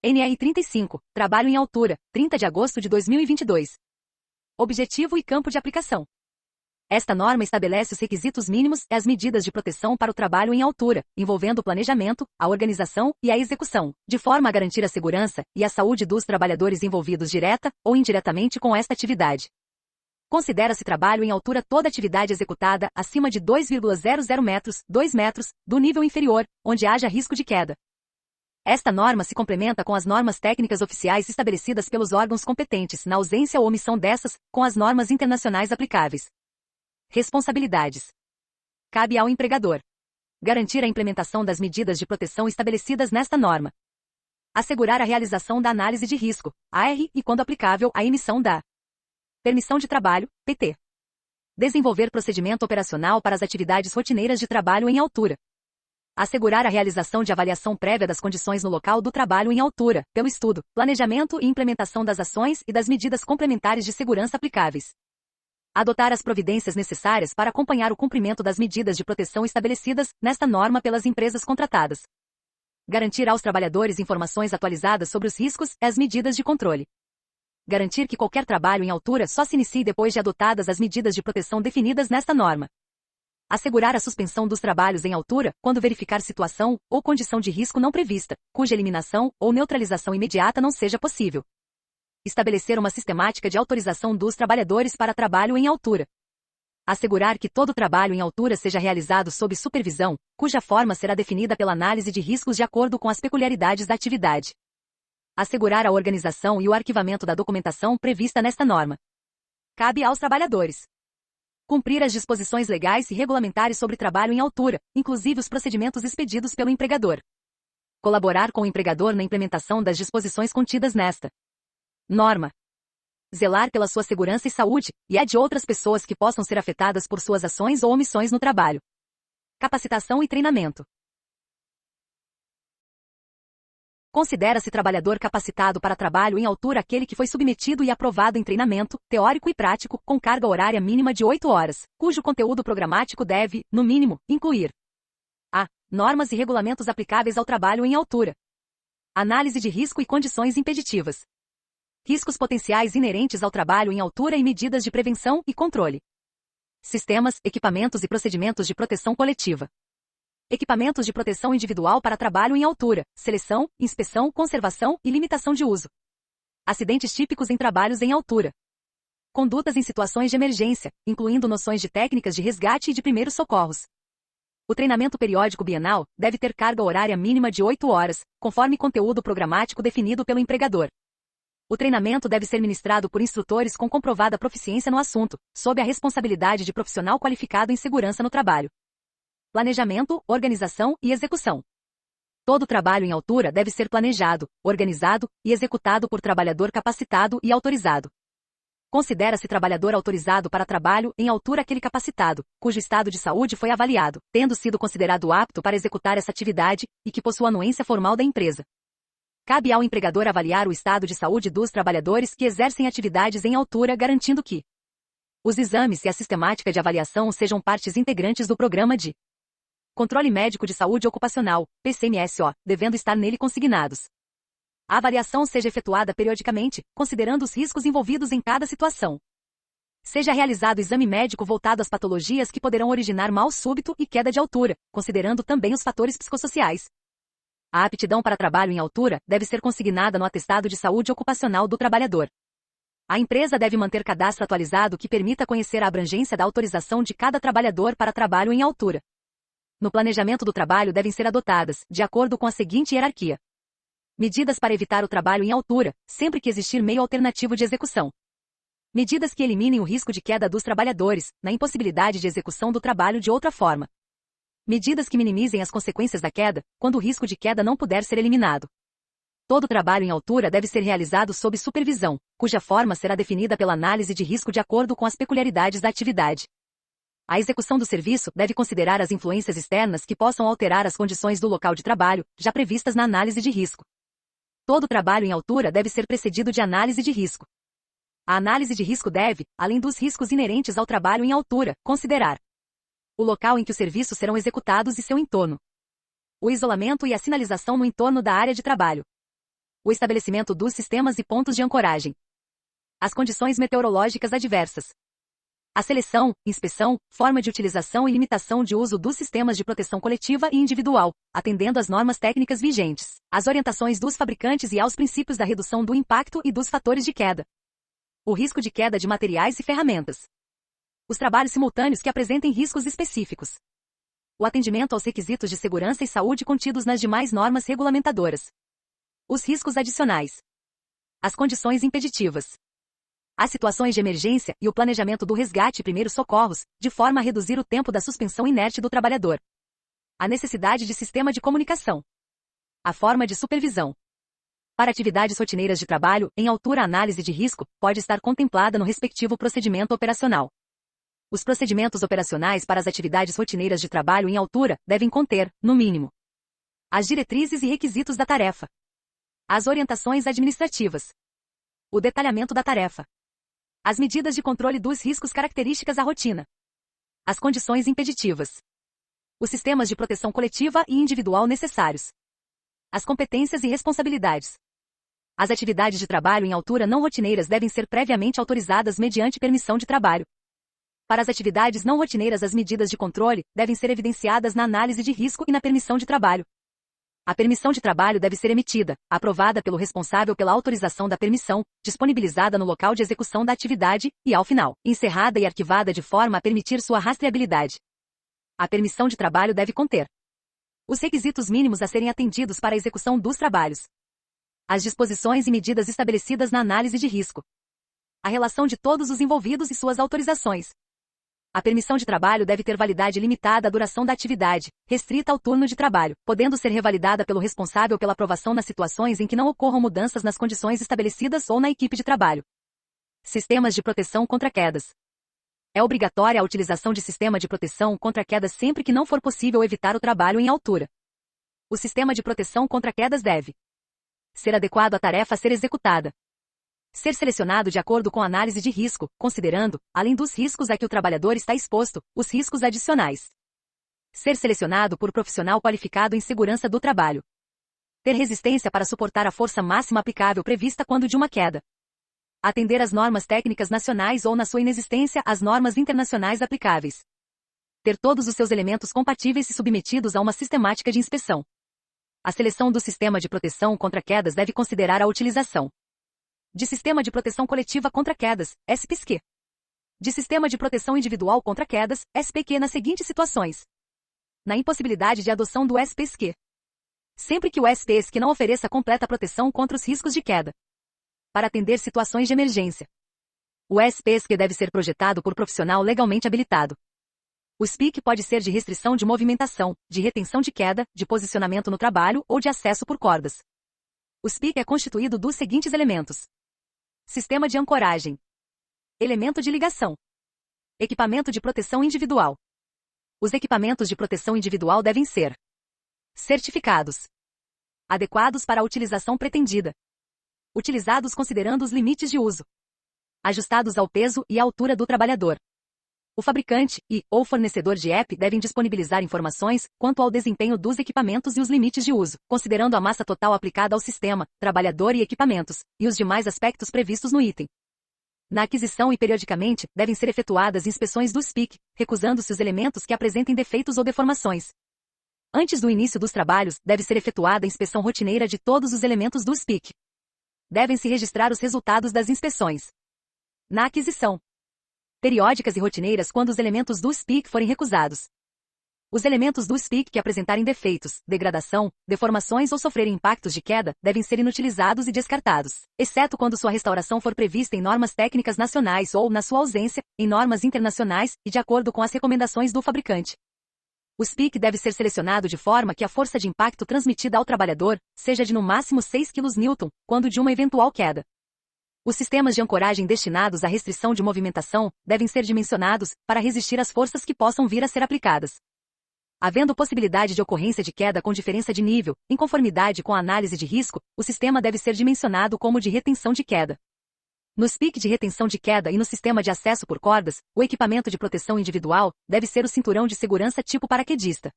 NR 35, Trabalho em altura, 30 de agosto de 2022. Objetivo e campo de aplicação. Esta norma estabelece os requisitos mínimos e as medidas de proteção para o trabalho em altura, envolvendo o planejamento, a organização e a execução, de forma a garantir a segurança e a saúde dos trabalhadores envolvidos direta ou indiretamente com esta atividade. Considera-se trabalho em altura toda atividade executada acima de 2,00 metros, 2 metros, do nível inferior, onde haja risco de queda. Esta norma se complementa com as normas técnicas oficiais estabelecidas pelos órgãos competentes, na ausência ou omissão dessas, com as normas internacionais aplicáveis. Responsabilidades. Cabe ao empregador garantir a implementação das medidas de proteção estabelecidas nesta norma. Assegurar a realização da análise de risco, AR, e, quando aplicável, a emissão da permissão de trabalho, PT. Desenvolver procedimento operacional para as atividades rotineiras de trabalho em altura. Assegurar a realização de avaliação prévia das condições no local do trabalho em altura, pelo estudo, planejamento e implementação das ações e das medidas complementares de segurança aplicáveis. Adotar as providências necessárias para acompanhar o cumprimento das medidas de proteção estabelecidas nesta norma pelas empresas contratadas. Garantir aos trabalhadores informações atualizadas sobre os riscos e as medidas de controle. Garantir que qualquer trabalho em altura só se inicie depois de adotadas as medidas de proteção definidas nesta norma. Assegurar a suspensão dos trabalhos em altura quando verificar situação ou condição de risco não prevista, cuja eliminação ou neutralização imediata não seja possível. Estabelecer uma sistemática de autorização dos trabalhadores para trabalho em altura. Assegurar que todo trabalho em altura seja realizado sob supervisão, cuja forma será definida pela análise de riscos de acordo com as peculiaridades da atividade. Assegurar a organização e o arquivamento da documentação prevista nesta norma. Cabe aos trabalhadores cumprir as disposições legais e regulamentares sobre trabalho em altura, inclusive os procedimentos expedidos pelo empregador. Colaborar com o empregador na implementação das disposições contidas nesta norma. Zelar pela sua segurança e saúde, e a de outras pessoas que possam ser afetadas por suas ações ou omissões no trabalho. Capacitação e treinamento. Considera-se trabalhador capacitado para trabalho em altura aquele que foi submetido e aprovado em treinamento, teórico e prático, com carga horária mínima de 8 horas, cujo conteúdo programático deve, no mínimo, incluir a. Normas e regulamentos aplicáveis ao trabalho em altura. Análise de risco e condições impeditivas. Riscos potenciais inerentes ao trabalho em altura e medidas de prevenção e controle. Sistemas, equipamentos e procedimentos de proteção coletiva. Equipamentos de proteção individual para trabalho em altura, seleção, inspeção, conservação e limitação de uso. Acidentes típicos em trabalhos em altura. Condutas em situações de emergência, incluindo noções de técnicas de resgate e de primeiros socorros. O treinamento periódico bienal deve ter carga horária mínima de 8 horas, conforme conteúdo programático definido pelo empregador. O treinamento deve ser ministrado por instrutores com comprovada proficiência no assunto, sob a responsabilidade de profissional qualificado em segurança no trabalho. Planejamento, organização e execução. Todo trabalho em altura deve ser planejado, organizado e executado por trabalhador capacitado e autorizado. Considera-se trabalhador autorizado para trabalho em altura aquele capacitado, cujo estado de saúde foi avaliado, tendo sido considerado apto para executar essa atividade, e que possua anuência formal da empresa. Cabe ao empregador avaliar o estado de saúde dos trabalhadores que exercem atividades em altura, garantindo que os exames e a sistemática de avaliação sejam partes integrantes do programa de Controle Médico de Saúde Ocupacional, PCMSO, devendo estar nele consignados. A avaliação seja efetuada periodicamente, considerando os riscos envolvidos em cada situação. Seja realizado exame médico voltado às patologias que poderão originar mal súbito e queda de altura, considerando também os fatores psicossociais. A aptidão para trabalho em altura deve ser consignada no atestado de saúde ocupacional do trabalhador. A empresa deve manter cadastro atualizado que permita conhecer a abrangência da autorização de cada trabalhador para trabalho em altura. No planejamento do trabalho devem ser adotadas, de acordo com a seguinte hierarquia: medidas para evitar o trabalho em altura, sempre que existir meio alternativo de execução. Medidas que eliminem o risco de queda dos trabalhadores, na impossibilidade de execução do trabalho de outra forma. Medidas que minimizem as consequências da queda, quando o risco de queda não puder ser eliminado. Todo trabalho em altura deve ser realizado sob supervisão, cuja forma será definida pela análise de risco de acordo com as peculiaridades da atividade. A execução do serviço deve considerar as influências externas que possam alterar as condições do local de trabalho, já previstas na análise de risco. Todo trabalho em altura deve ser precedido de análise de risco. A análise de risco deve, além dos riscos inerentes ao trabalho em altura, considerar o local em que os serviços serão executados e seu entorno, o isolamento e a sinalização no entorno da área de trabalho, O estabelecimento dos sistemas e pontos de ancoragem. As condições meteorológicas adversas. A seleção, inspeção, forma de utilização e limitação de uso dos sistemas de proteção coletiva e individual, atendendo às normas técnicas vigentes, às orientações dos fabricantes e aos princípios da redução do impacto e dos fatores de queda. O risco de queda de materiais e ferramentas. Os trabalhos simultâneos que apresentem riscos específicos. O atendimento aos requisitos de segurança e saúde contidos nas demais normas regulamentadoras. Os riscos adicionais. As condições impeditivas. As situações de emergência e o planejamento do resgate e primeiros socorros, de forma a reduzir o tempo da suspensão inerte do trabalhador. A necessidade de sistema de comunicação. A forma de supervisão. Para atividades rotineiras de trabalho, em altura a análise de risco pode estar contemplada no respectivo procedimento operacional. Os procedimentos operacionais para as atividades rotineiras de trabalho em altura devem conter, no mínimo, as diretrizes e requisitos da tarefa, as orientações administrativas, o detalhamento da tarefa, as medidas de controle dos riscos características à rotina, as condições impeditivas, os sistemas de proteção coletiva e individual necessários, as competências e responsabilidades. As atividades de trabalho em altura não rotineiras devem ser previamente autorizadas mediante permissão de trabalho. Para as atividades não rotineiras, as medidas de controle devem ser evidenciadas na análise de risco e na permissão de trabalho. A permissão de trabalho deve ser emitida, aprovada pelo responsável pela autorização da permissão, disponibilizada no local de execução da atividade e, ao final, encerrada e arquivada de forma a permitir sua rastreabilidade. A permissão de trabalho deve conter os requisitos mínimos a serem atendidos para a execução dos trabalhos, as disposições e medidas estabelecidas na análise de risco, a relação de todos os envolvidos e suas autorizações. A permissão de trabalho deve ter validade limitada à duração da atividade, restrita ao turno de trabalho, podendo ser revalidada pelo responsável pela aprovação nas situações em que não ocorram mudanças nas condições estabelecidas ou na equipe de trabalho. Sistemas de proteção contra quedas. É obrigatória a utilização de sistema de proteção contra quedas sempre que não for possível evitar o trabalho em altura. O sistema de proteção contra quedas deve ser adequado à tarefa a ser executada. Ser selecionado de acordo com análise de risco, considerando, além dos riscos a que o trabalhador está exposto, os riscos adicionais. Ser selecionado por profissional qualificado em segurança do trabalho. Ter resistência para suportar a força máxima aplicável prevista quando de uma queda. Atender às normas técnicas nacionais ou, na sua inexistência, às normas internacionais aplicáveis. Ter todos os seus elementos compatíveis e submetidos a uma sistemática de inspeção. A seleção do sistema de proteção contra quedas deve considerar a utilização de sistema de proteção coletiva contra quedas, SPSQ. De sistema de proteção individual contra quedas, SPQ, nas seguintes situações. Na impossibilidade de adoção do SPSQ. Sempre que o SPSQ não ofereça completa proteção contra os riscos de queda. Para atender situações de emergência. O SPSQ deve ser projetado por profissional legalmente habilitado. O SPIC pode ser de restrição de movimentação, de retenção de queda, de posicionamento no trabalho ou de acesso por cordas. O SPIC é constituído dos seguintes elementos. Sistema de ancoragem. Elemento de ligação. Equipamento de proteção individual. Os equipamentos de proteção individual devem ser certificados, adequados para a utilização pretendida, utilizados considerando os limites de uso, ajustados ao peso e à altura do trabalhador. O fabricante ou fornecedor de EP devem disponibilizar informações quanto ao desempenho dos equipamentos e os limites de uso, considerando a massa total aplicada ao sistema, trabalhador e equipamentos, e os demais aspectos previstos no item. Na aquisição e periodicamente, devem ser efetuadas inspeções do SPIC, recusando-se os elementos que apresentem defeitos ou deformações. Antes do início dos trabalhos, deve ser efetuada a inspeção rotineira de todos os elementos do SPIC. Devem-se registrar os resultados das inspeções. Na aquisição periódicas e rotineiras quando os elementos do SPIC forem recusados. Os elementos do SPIC que apresentarem defeitos, degradação, deformações ou sofrerem impactos de queda, devem ser inutilizados e descartados, exceto quando sua restauração for prevista em normas técnicas nacionais ou, na sua ausência, em normas internacionais e de acordo com as recomendações do fabricante. O SPIC deve ser selecionado de forma que a força de impacto transmitida ao trabalhador seja de no máximo 6 kN, quando de uma eventual queda. Os sistemas de ancoragem destinados à restrição de movimentação devem ser dimensionados para resistir às forças que possam vir a ser aplicadas. Havendo possibilidade de ocorrência de queda com diferença de nível, em conformidade com a análise de risco, o sistema deve ser dimensionado como de retenção de queda. No SPIC de retenção de queda e no sistema de acesso por cordas, o equipamento de proteção individual deve ser o cinturão de segurança tipo paraquedista.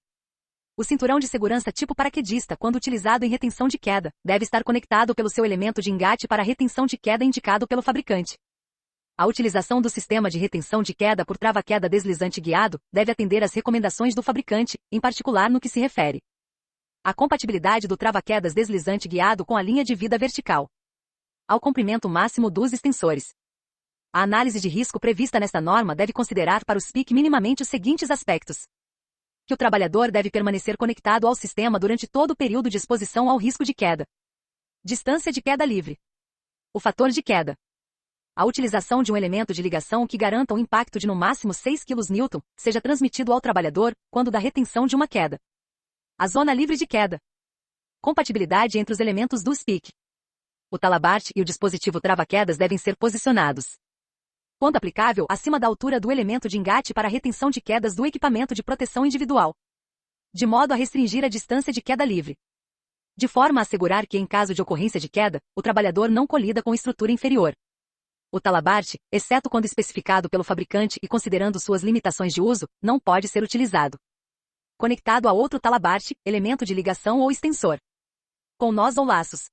O cinturão de segurança tipo paraquedista, quando utilizado em retenção de queda, deve estar conectado pelo seu elemento de engate para retenção de queda indicado pelo fabricante. A utilização do sistema de retenção de queda por trava-queda deslizante guiado deve atender às recomendações do fabricante, em particular no que se refere à compatibilidade do trava-quedas deslizante guiado com a linha de vida vertical, ao comprimento máximo dos extensores. A análise de risco prevista nesta norma deve considerar para o SPIC minimamente os seguintes aspectos: que o trabalhador deve permanecer conectado ao sistema durante todo o período de exposição ao risco de queda. Distância de queda livre. O fator de queda. A utilização de um elemento de ligação que garanta um impacto de no máximo 6 kN seja transmitido ao trabalhador quando da retenção de uma queda. A zona livre de queda. Compatibilidade entre os elementos do SPIC. O talabarte e o dispositivo trava-quedas devem ser posicionados, quando aplicável, acima da altura do elemento de engate para retenção de quedas do equipamento de proteção individual, de modo a restringir a distância de queda livre, de forma a assegurar que, em caso de ocorrência de queda, o trabalhador não colida com estrutura inferior. O talabarte, exceto quando especificado pelo fabricante e considerando suas limitações de uso, não pode ser utilizado conectado a outro talabarte, elemento de ligação ou extensor, com nós ou laços.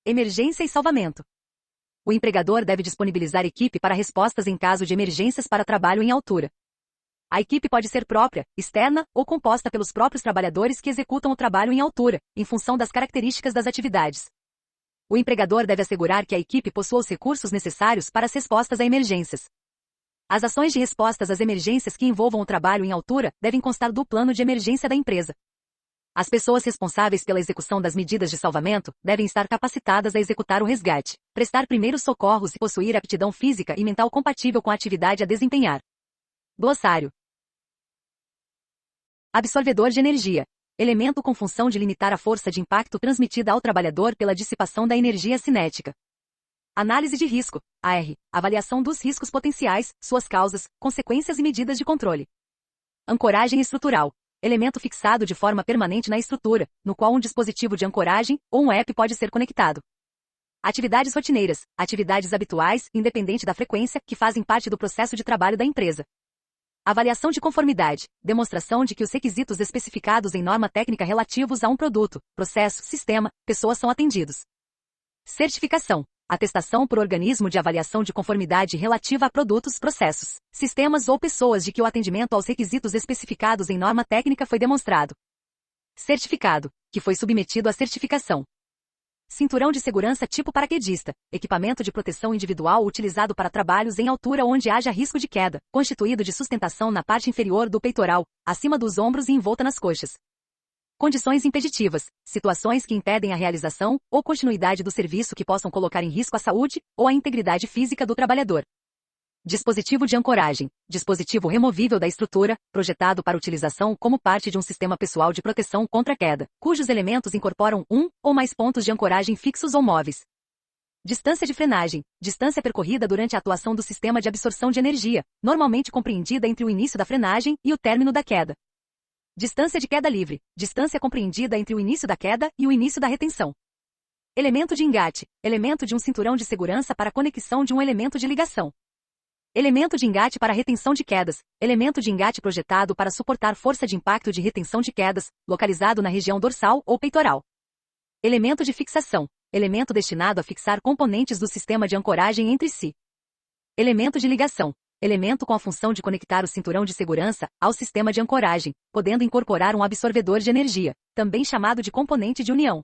Emergência e salvamento. O empregador deve disponibilizar equipe para respostas em caso de emergências para trabalho em altura. A equipe pode ser própria, externa ou composta pelos próprios trabalhadores que executam o trabalho em altura, em função das características das atividades. O empregador deve assegurar que a equipe possua os recursos necessários para as respostas a emergências. As ações de respostas às emergências que envolvam o trabalho em altura devem constar do plano de emergência da empresa. As pessoas responsáveis pela execução das medidas de salvamento devem estar capacitadas a executar o resgate, prestar primeiros socorros e possuir aptidão física e mental compatível com a atividade a desempenhar. Glossário. Absorvedor de energia. Elemento com função de limitar a força de impacto transmitida ao trabalhador pela dissipação da energia cinética. Análise de risco, AR. Avaliação dos riscos potenciais, suas causas, consequências e medidas de controle. Ancoragem estrutural. Elemento fixado de forma permanente na estrutura, no qual um dispositivo de ancoragem ou um app pode ser conectado. Atividades rotineiras, atividades habituais, independente da frequência, que fazem parte do processo de trabalho da empresa. Avaliação de conformidade, demonstração de que os requisitos especificados em norma técnica relativos a um produto, processo, sistema, pessoa são atendidos. Certificação. Atestação por organismo de avaliação de conformidade relativa a produtos, processos, sistemas ou pessoas de que o atendimento aos requisitos especificados em norma técnica foi demonstrado. Certificado, que foi submetido à certificação. Cinturão de segurança tipo paraquedista, equipamento de proteção individual utilizado para trabalhos em altura onde haja risco de queda, constituído de sustentação na parte inferior do peitoral, acima dos ombros e envolta nas coxas. Condições impeditivas, situações que impedem a realização ou continuidade do serviço que possam colocar em risco a saúde ou a integridade física do trabalhador. Dispositivo de ancoragem, dispositivo removível da estrutura, projetado para utilização como parte de um sistema pessoal de proteção contra queda, cujos elementos incorporam um ou mais pontos de ancoragem fixos ou móveis. Distância de frenagem, distância percorrida durante a atuação do sistema de absorção de energia, normalmente compreendida entre o início da frenagem e o término da queda. Distância de queda livre, distância compreendida entre o início da queda e o início da retenção. Elemento de engate, elemento de um cinturão de segurança para conexão de um elemento de ligação. Elemento de engate para retenção de quedas, elemento de engate projetado para suportar força de impacto de retenção de quedas, localizado na região dorsal ou peitoral. Elemento de fixação, elemento destinado a fixar componentes do sistema de ancoragem entre si. Elemento de ligação, elemento com a função de conectar o cinturão de segurança ao sistema de ancoragem, podendo incorporar um absorvedor de energia, também chamado de componente de união.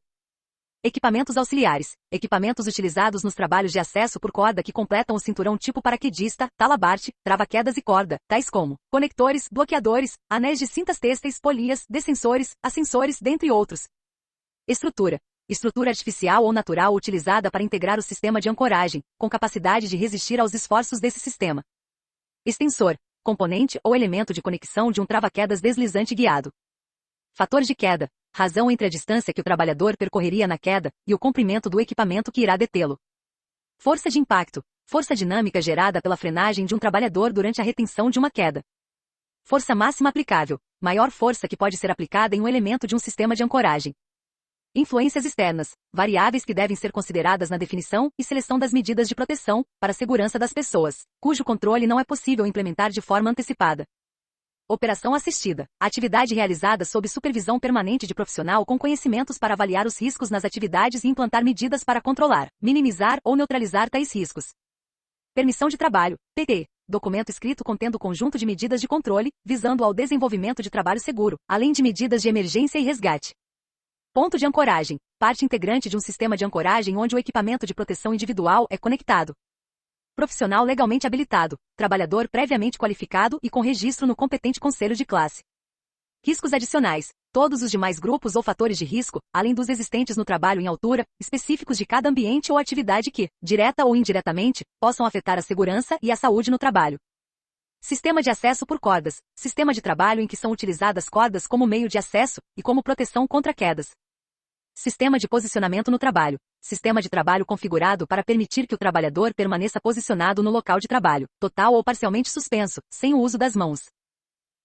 Equipamentos auxiliares, equipamentos utilizados nos trabalhos de acesso por corda que completam o cinturão tipo paraquedista, talabarte, trava-quedas e corda, tais como conectores, bloqueadores, anéis de cintas têxteis, polias, descensores, ascensores, dentre outros. Estrutura. Estrutura artificial ou natural utilizada para integrar o sistema de ancoragem, com capacidade de resistir aos esforços desse sistema. Extensor, componente ou elemento de conexão de um trava-quedas deslizante guiado. Fator de queda, razão entre a distância que o trabalhador percorreria na queda e o comprimento do equipamento que irá detê-lo. Força de impacto, força dinâmica gerada pela frenagem de um trabalhador durante a retenção de uma queda. Força máxima aplicável, maior força que pode ser aplicada em um elemento de um sistema de ancoragem. Influências externas, variáveis que devem ser consideradas na definição e seleção das medidas de proteção para a segurança das pessoas, cujo controle não é possível implementar de forma antecipada. Operação assistida. Atividade realizada sob supervisão permanente de profissional com conhecimentos para avaliar os riscos nas atividades e implantar medidas para controlar, minimizar ou neutralizar tais riscos. Permissão de trabalho, PT. Documento escrito contendo conjunto de medidas de controle, visando ao desenvolvimento de trabalho seguro, além de medidas de emergência e resgate. Ponto de ancoragem. Parte integrante de um sistema de ancoragem onde o equipamento de proteção individual é conectado. Profissional legalmente habilitado. Trabalhador previamente qualificado e com registro no competente conselho de classe. Riscos adicionais. Todos os demais grupos ou fatores de risco, além dos existentes no trabalho em altura, específicos de cada ambiente ou atividade que, direta ou indiretamente, possam afetar a segurança e a saúde no trabalho. Sistema de acesso por cordas. Sistema de trabalho em que são utilizadas cordas como meio de acesso e como proteção contra quedas. Sistema de posicionamento no trabalho. Sistema de trabalho configurado para permitir que o trabalhador permaneça posicionado no local de trabalho, total ou parcialmente suspenso, sem o uso das mãos.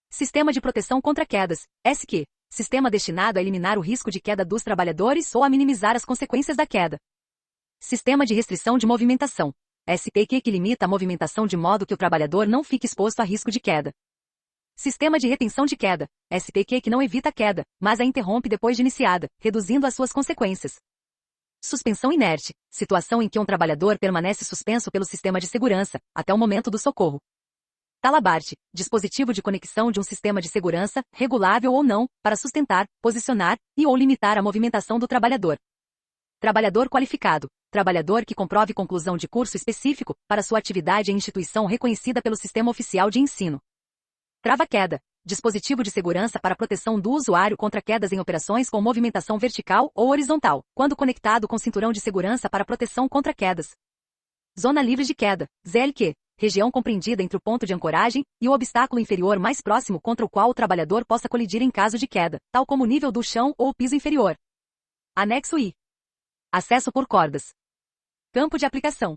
Sistema de proteção contra quedas, SQ. Sistema destinado a eliminar o risco de queda dos trabalhadores ou a minimizar as consequências da queda. Sistema de restrição de movimentação, SPQ, que limita a movimentação de modo que o trabalhador não fique exposto a risco de queda. Sistema de retenção de queda, SPQ, que não evita a queda, mas a interrompe depois de iniciada, reduzindo as suas consequências. Suspensão inerte, situação em que um trabalhador permanece suspenso pelo sistema de segurança, até o momento do socorro. Talabarte, dispositivo de conexão de um sistema de segurança, regulável ou não, para sustentar, posicionar e ou limitar a movimentação do trabalhador. Trabalhador qualificado, trabalhador que comprove conclusão de curso específico, para sua atividade em instituição reconhecida pelo sistema oficial de ensino. Trava-queda, dispositivo de segurança para proteção do usuário contra quedas em operações com movimentação vertical ou horizontal, quando conectado com cinturão de segurança para proteção contra quedas. Zona livre de queda, ZLQ, região compreendida entre o ponto de ancoragem e o obstáculo inferior mais próximo contra o qual o trabalhador possa colidir em caso de queda, tal como o nível do chão ou o piso inferior. Anexo I. Acesso por cordas. Campo de aplicação.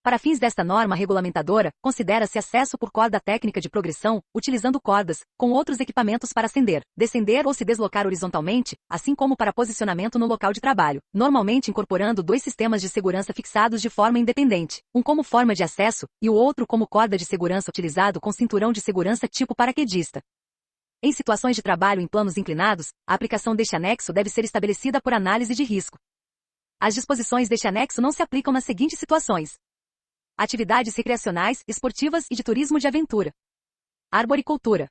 Para fins desta norma regulamentadora, considera-se acesso por corda técnica de progressão, utilizando cordas, com outros equipamentos para ascender, descender ou se deslocar horizontalmente, assim como para posicionamento no local de trabalho, normalmente incorporando dois sistemas de segurança fixados de forma independente, um como forma de acesso, e o outro como corda de segurança utilizado com cinturão de segurança tipo paraquedista. Em situações de trabalho em planos inclinados, a aplicação deste anexo deve ser estabelecida por análise de risco. As disposições deste anexo não se aplicam nas seguintes situações: atividades recreacionais, esportivas e de turismo de aventura. Arboricultura.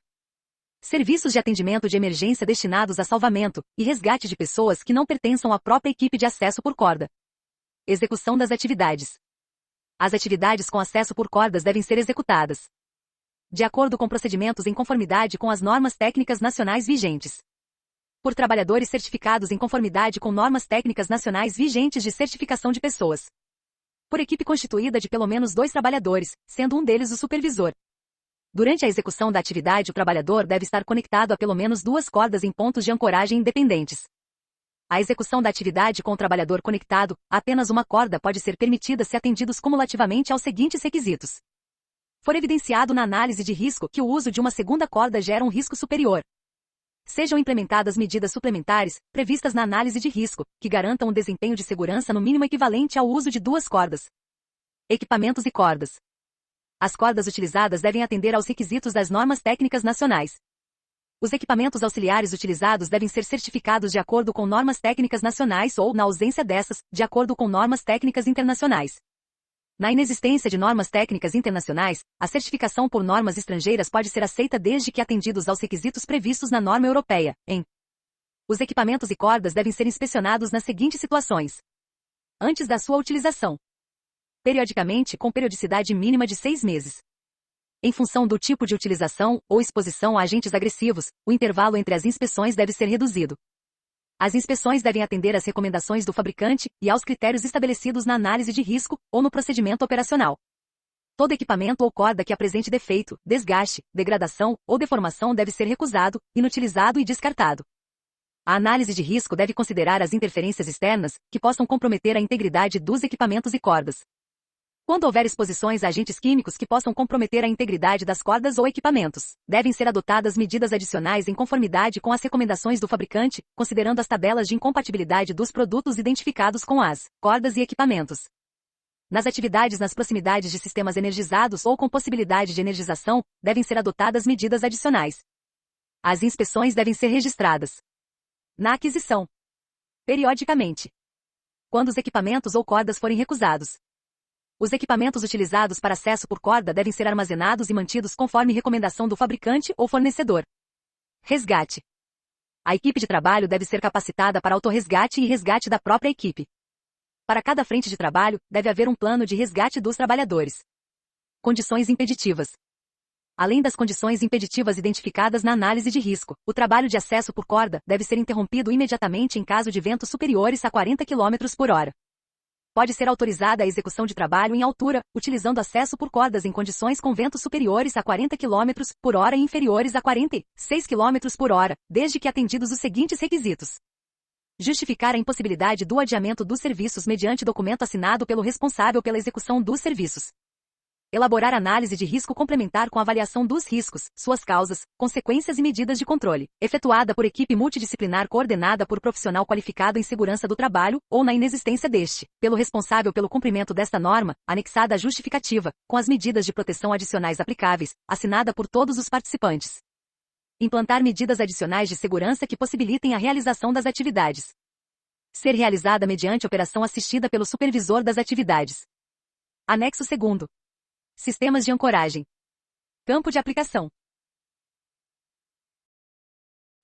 Serviços de atendimento de emergência destinados a salvamento e resgate de pessoas que não pertençam à própria equipe de acesso por corda. Execução das atividades. As atividades com acesso por cordas devem ser executadas de acordo com procedimentos em conformidade com as normas técnicas nacionais vigentes. Por trabalhadores certificados em conformidade com normas técnicas nacionais vigentes de certificação de pessoas. Por equipe constituída de pelo menos 2 trabalhadores, sendo um deles o supervisor. Durante a execução da atividade, o trabalhador deve estar conectado a pelo menos 2 cordas em pontos de ancoragem independentes. A execução da atividade com o trabalhador conectado, apenas uma corda pode ser permitida se atendidos cumulativamente aos seguintes requisitos. For evidenciado na análise de risco que o uso de uma segunda corda gera um risco superior. Sejam implementadas medidas suplementares, previstas na análise de risco, que garantam um desempenho de segurança no mínimo equivalente ao uso de 2 cordas. Equipamentos e cordas. As cordas utilizadas devem atender aos requisitos das normas técnicas nacionais. Os equipamentos auxiliares utilizados devem ser certificados de acordo com normas técnicas nacionais ou, na ausência dessas, de acordo com normas técnicas internacionais. Na inexistência de normas técnicas internacionais, a certificação por normas estrangeiras pode ser aceita desde que atendidos aos requisitos previstos na norma europeia. Os equipamentos e cordas devem ser inspecionados nas seguintes situações: antes da sua utilização, periodicamente com periodicidade mínima de 6 meses. Em função do tipo de utilização ou exposição a agentes agressivos, o intervalo entre as inspeções deve ser reduzido. As inspeções devem atender às recomendações do fabricante e aos critérios estabelecidos na análise de risco ou no procedimento operacional. Todo equipamento ou corda que apresente defeito, desgaste, degradação ou deformação deve ser recusado, inutilizado e descartado. A análise de risco deve considerar as interferências externas que possam comprometer a integridade dos equipamentos e cordas. Quando houver exposições a agentes químicos que possam comprometer a integridade das cordas ou equipamentos, devem ser adotadas medidas adicionais em conformidade com as recomendações do fabricante, considerando as tabelas de incompatibilidade dos produtos identificados com as cordas e equipamentos. Nas atividades nas proximidades de sistemas energizados ou com possibilidade de energização, devem ser adotadas medidas adicionais. As inspeções devem ser registradas. Na aquisição. Periodicamente. Quando os equipamentos ou cordas forem recusados. Os equipamentos utilizados para acesso por corda devem ser armazenados e mantidos conforme recomendação do fabricante ou fornecedor. Resgate. A equipe de trabalho deve ser capacitada para autorresgate e resgate da própria equipe. Para cada frente de trabalho, deve haver um plano de resgate dos trabalhadores. Condições impeditivas. Além das condições impeditivas identificadas na análise de risco, o trabalho de acesso por corda deve ser interrompido imediatamente em caso de ventos superiores a 40 km por hora. Pode ser autorizada a execução de trabalho em altura, utilizando acesso por cordas em condições com ventos superiores a 40 km por hora e inferiores a 46 km por hora, desde que atendidos os seguintes requisitos. Justificar a impossibilidade do adiamento dos serviços mediante documento assinado pelo responsável pela execução dos serviços. Elaborar análise de risco complementar com avaliação dos riscos, suas causas, consequências e medidas de controle, efetuada por equipe multidisciplinar coordenada por profissional qualificado em segurança do trabalho, ou na inexistência deste, pelo responsável pelo cumprimento desta norma, anexada à justificativa, com as medidas de proteção adicionais aplicáveis, assinada por todos os participantes. Implantar medidas adicionais de segurança que possibilitem a realização das atividades. Ser realizada mediante operação assistida pelo supervisor das atividades. Anexo 2º. Sistemas de ancoragem. Campo de aplicação.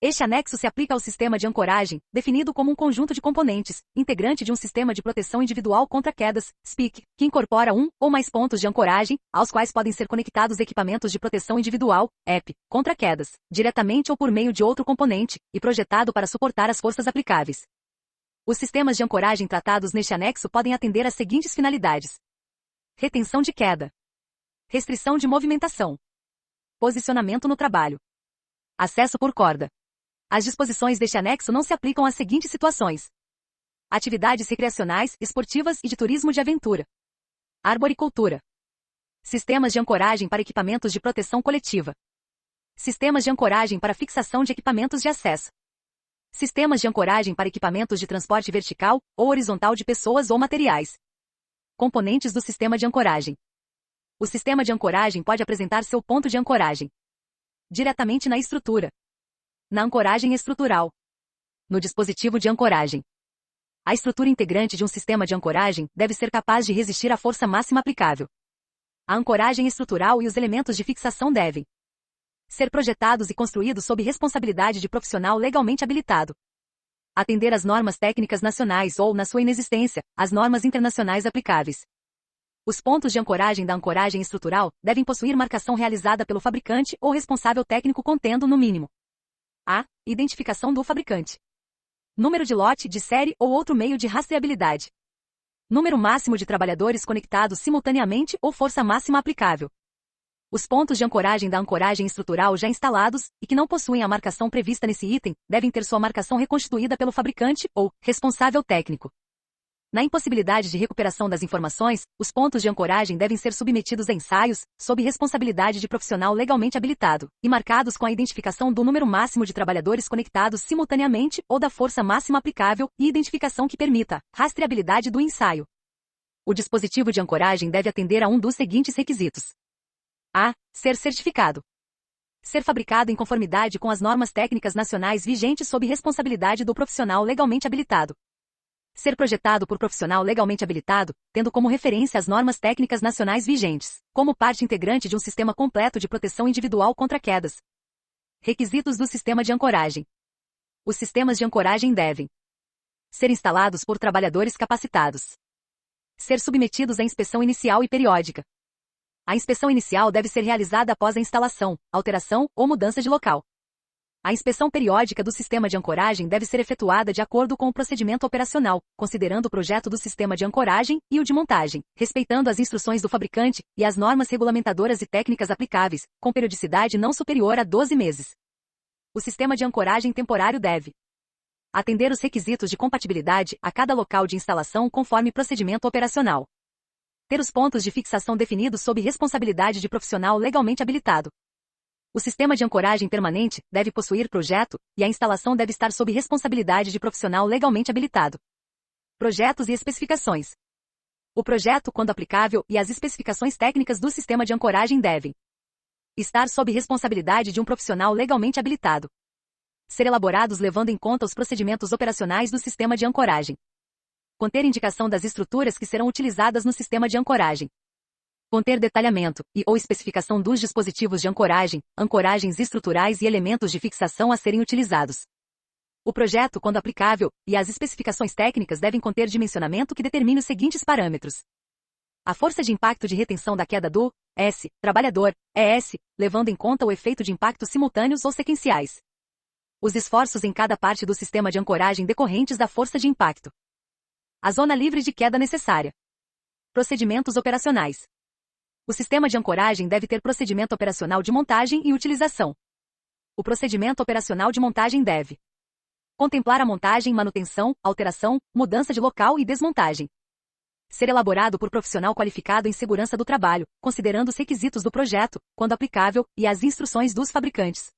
Este anexo se aplica ao sistema de ancoragem, definido como um conjunto de componentes, integrante de um sistema de proteção individual contra quedas, SPIC, que incorpora um ou mais pontos de ancoragem, aos quais podem ser conectados equipamentos de proteção individual, EP, contra quedas, diretamente ou por meio de outro componente, e projetado para suportar as forças aplicáveis. Os sistemas de ancoragem tratados neste anexo podem atender às seguintes finalidades: retenção de queda, restrição de movimentação, posicionamento no trabalho, acesso por corda. As disposições deste anexo não se aplicam às seguintes situações: atividades recreacionais, esportivas e de turismo de aventura, arboricultura, sistemas de ancoragem para equipamentos de proteção coletiva, sistemas de ancoragem para fixação de equipamentos de acesso, sistemas de ancoragem para equipamentos de transporte vertical ou horizontal de pessoas ou materiais. Componentes do sistema de ancoragem. O sistema de ancoragem pode apresentar seu ponto de ancoragem diretamente na estrutura, na ancoragem estrutural, no dispositivo de ancoragem. A estrutura integrante de um sistema de ancoragem deve ser capaz de resistir à força máxima aplicável. A ancoragem estrutural e os elementos de fixação devem ser projetados e construídos sob responsabilidade de profissional legalmente habilitado. Atender às normas técnicas nacionais ou, na sua inexistência, às normas internacionais aplicáveis. Os pontos de ancoragem da ancoragem estrutural devem possuir marcação realizada pelo fabricante ou responsável técnico contendo, no mínimo, a identificação do fabricante, número de lote de série ou outro meio de rastreabilidade, número máximo de trabalhadores conectados simultaneamente ou força máxima aplicável. Os pontos de ancoragem da ancoragem estrutural já instalados, e que não possuem a marcação prevista nesse item, devem ter sua marcação reconstituída pelo fabricante ou responsável técnico. Na impossibilidade de recuperação das informações, os pontos de ancoragem devem ser submetidos a ensaios, sob responsabilidade de profissional legalmente habilitado, e marcados com a identificação do número máximo de trabalhadores conectados simultaneamente ou da força máxima aplicável e identificação que permita rastreabilidade do ensaio. O dispositivo de ancoragem deve atender a um dos seguintes requisitos: a. Ser certificado. Ser fabricado em conformidade com as normas técnicas nacionais vigentes sob responsabilidade do profissional legalmente habilitado. Ser projetado por profissional legalmente habilitado, tendo como referência as normas técnicas nacionais vigentes, como parte integrante de um sistema completo de proteção individual contra quedas. Requisitos do sistema de ancoragem. Os sistemas de ancoragem devem ser instalados por trabalhadores capacitados. Ser submetidos à inspeção inicial e periódica. A inspeção inicial deve ser realizada após a instalação, alteração ou mudança de local. A inspeção periódica do sistema de ancoragem deve ser efetuada de acordo com o procedimento operacional, considerando o projeto do sistema de ancoragem e o de montagem, respeitando as instruções do fabricante e as normas regulamentadoras e técnicas aplicáveis, com periodicidade não superior a 12 meses. O sistema de ancoragem temporário deve atender os requisitos de compatibilidade a cada local de instalação conforme procedimento operacional. Ter os pontos de fixação definidos sob responsabilidade de profissional legalmente habilitado. O sistema de ancoragem permanente deve possuir projeto, e a instalação deve estar sob responsabilidade de profissional legalmente habilitado. Projetos e especificações. O projeto, quando aplicável, e as especificações técnicas do sistema de ancoragem devem estar sob responsabilidade de um profissional legalmente habilitado. Ser elaborados levando em conta os procedimentos operacionais do sistema de ancoragem. Conter indicação das estruturas que serão utilizadas no sistema de ancoragem. Conter detalhamento e/ou especificação dos dispositivos de ancoragem, ancoragens estruturais e elementos de fixação a serem utilizados. O projeto, quando aplicável, e as especificações técnicas devem conter dimensionamento que determine os seguintes parâmetros. A força de impacto de retenção da queda do S, trabalhador, ES, levando em conta o efeito de impacto simultâneos ou sequenciais. Os esforços em cada parte do sistema de ancoragem decorrentes da força de impacto. A zona livre de queda necessária. Procedimentos operacionais. O sistema de ancoragem deve ter procedimento operacional de montagem e utilização. O procedimento operacional de montagem deve contemplar a montagem, manutenção, alteração, mudança de local e desmontagem. Ser elaborado por profissional qualificado em segurança do trabalho, considerando os requisitos do projeto, quando aplicável, e as instruções dos fabricantes.